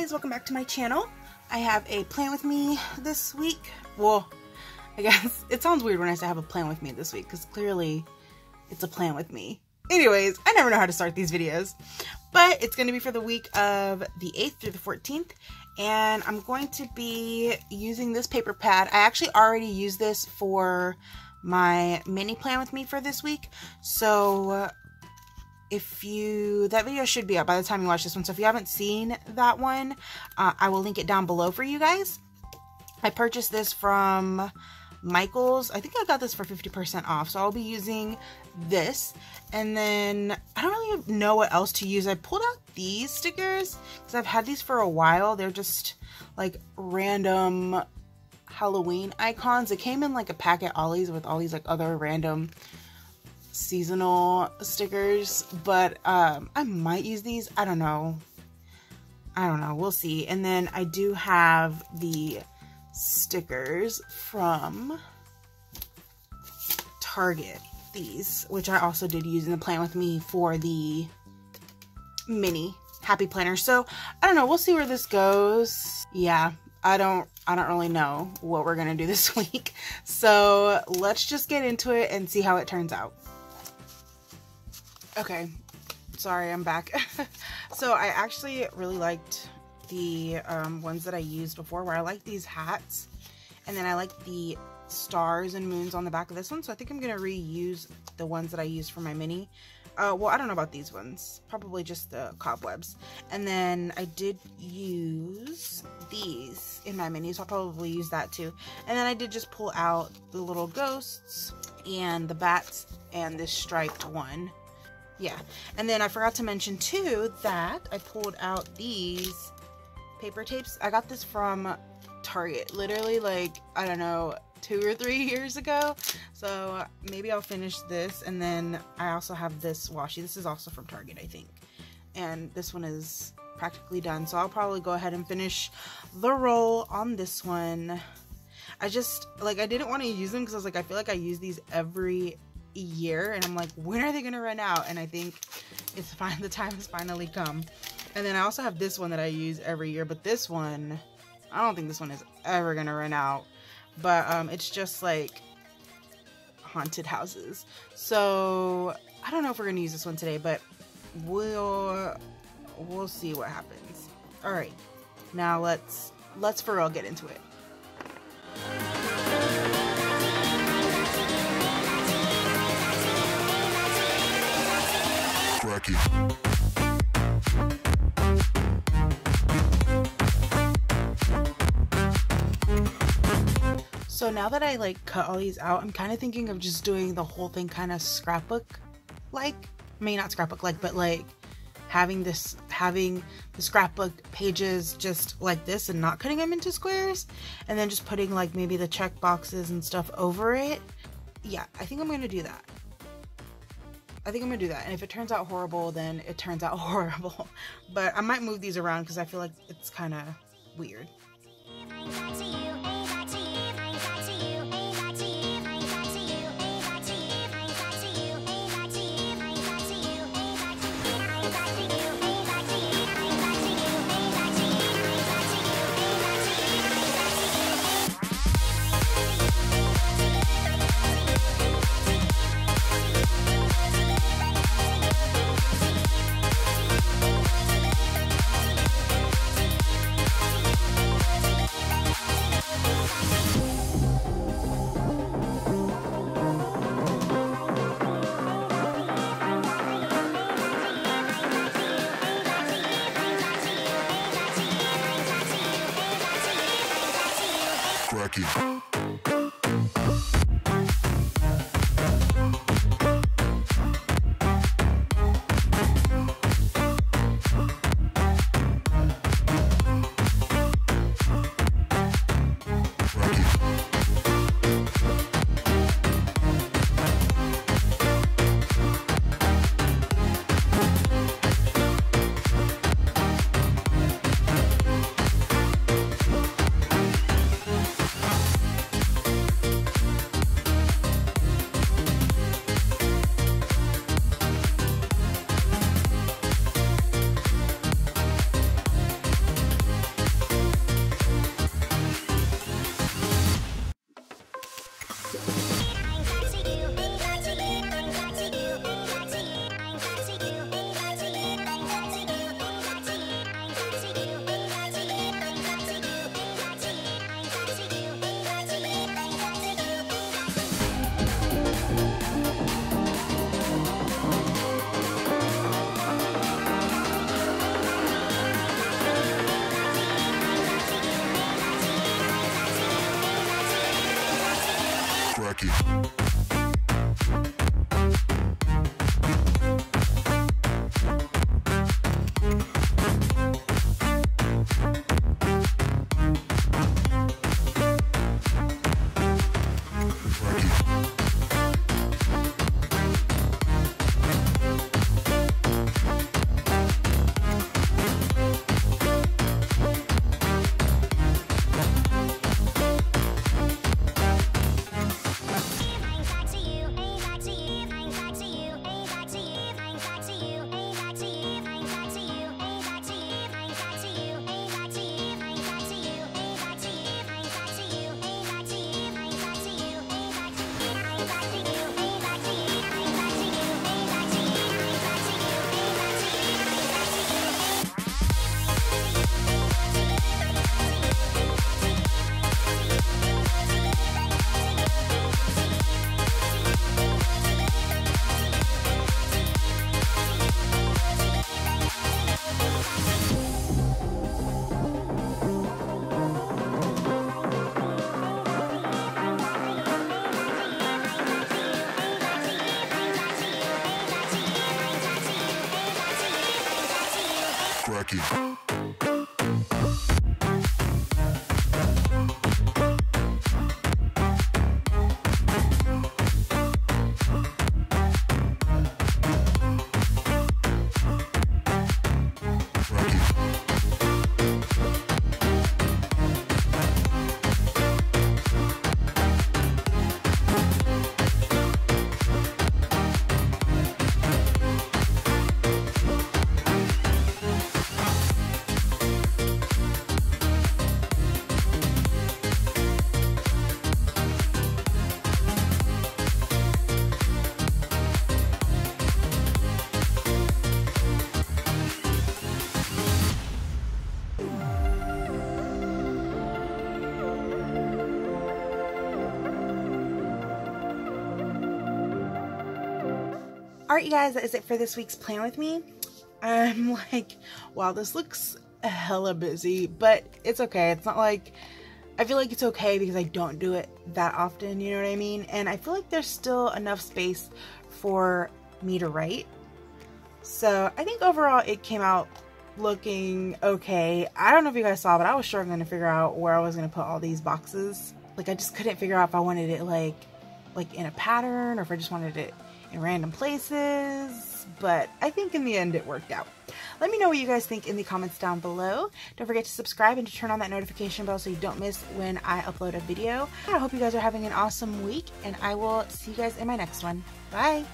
guys, welcome back to my channel. I have a plan with me this week. Well, I guess it sounds weird when I say I have a plan with me this week because clearly it's a plan with me. Anyways, I never know how to start these videos, but it's going to be for the week of the 8th through the 14th, and I'm going to be using this paper pad. I actually already used this for my mini plan with me for this week, so that video should be up by the time you watch this one. So if you haven't seen that one, I will link it down below for you guys. I purchased this from Michael's. I think I got this for 50% off, so I'll be using this. And then I don't really know what else to use. I pulled out these stickers because I've had these for a while. They're just like random Halloween icons. It came in like a pack at Ollie's with all these like other random seasonal stickers, but I might use these. I don't know, we'll see. And then I do have the stickers from Target, these, which I also did use in the plan with me for the mini happy planner. So I don't know, we'll see where this goes. Yeah, I don't really know what we're gonna do this week, so let's just get into it and see how it turns out. Okay, sorry, I'm back. So I actually really liked the ones that I used before, where I like these hats, and then I like the stars and moons on the back of this one. So I think I'm gonna reuse the ones that I used for my mini. Well, I don't know about these ones, probably just the cobwebs. And then I did use these in my mini, so I'll probably use that too. And then I did just pull out the little ghosts and the bats and this striped one. Yeah, and then I forgot to mention too that I pulled out these paper tapes. I got this from Target, literally like, I don't know, 2 or 3 years ago. So maybe I'll finish this. And then I also have this washi. This is also from Target, I think. And this one is practically done. So I'll probably go ahead and finish the roll on this one. I just, like, I didn't want to use them because I was like, I feel like I use these every year, and I'm like, when are they gonna run out? And I think it's fine, the time has finally come. And then I also have this one that I use every year, but this one, I don't think this one is ever gonna run out. But it's just like haunted houses. So I don't know if we're gonna use this one today, but we'll see what happens. All right, now let's for real get into it. So now that I like cut all these out, I'm kind of thinking of just doing the whole thing kind of scrapbook like. I mean, not scrapbook like, but like having the scrapbook pages just like this and not cutting them into squares, and then just putting like maybe the check boxes and stuff over it. Yeah, I think I'm gonna do that. And if it turns out horrible, then it turns out horrible. But I might move these around because I feel like it's kind of weird. Alright, you guys, that is it for this week's Plan With Me. I'm like, wow, this looks hella busy, but it's okay. It's not like, I feel like it's okay because I don't do it that often, you know what I mean? And I feel like there's still enough space for me to write. So I think overall it came out looking okay. I don't know if you guys saw, but I was struggling to figure out where I was going to put all these boxes. Like, I just couldn't figure out if I wanted it like in a pattern or if I just wanted it in random places, but I think in the end it worked out. Let me know what you guys think in the comments down below. Don't forget to subscribe and to turn on that notification bell so you don't miss when I upload a video. I hope you guys are having an awesome week, and I will see you guys in my next one. Bye!